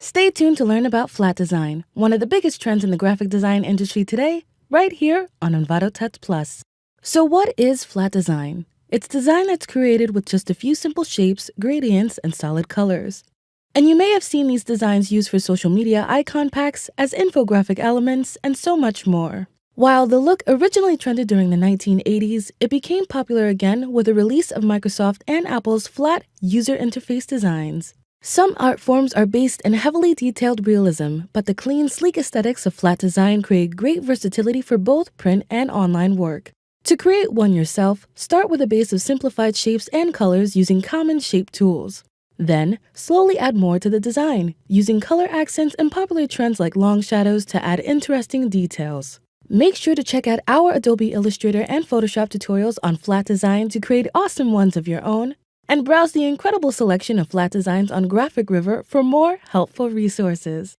Stay tuned to learn about flat design, one of the biggest trends in the graphic design industry today, right here on Envato Touch Plus. So what is flat design? It's design that's created with just a few simple shapes, gradients, and solid colors. And you may have seen these designs used for social media icon packs, as infographic elements, and so much more. While the look originally trended during the 1980s, it became popular again with the release of Microsoft and Apple's flat user interface designs. Some art forms are based in heavily detailed realism, but the clean, sleek aesthetics of flat design create great versatility for both print and online work. To create one yourself, start with a base of simplified shapes and colors using common shape tools. Then, slowly add more to the design, using color accents and popular trends like long shadows to add interesting details. Make sure to check out our Adobe Illustrator and Photoshop tutorials on flat design to create awesome ones of your own, and browse the incredible selection of flat designs on Graphic River for more helpful resources.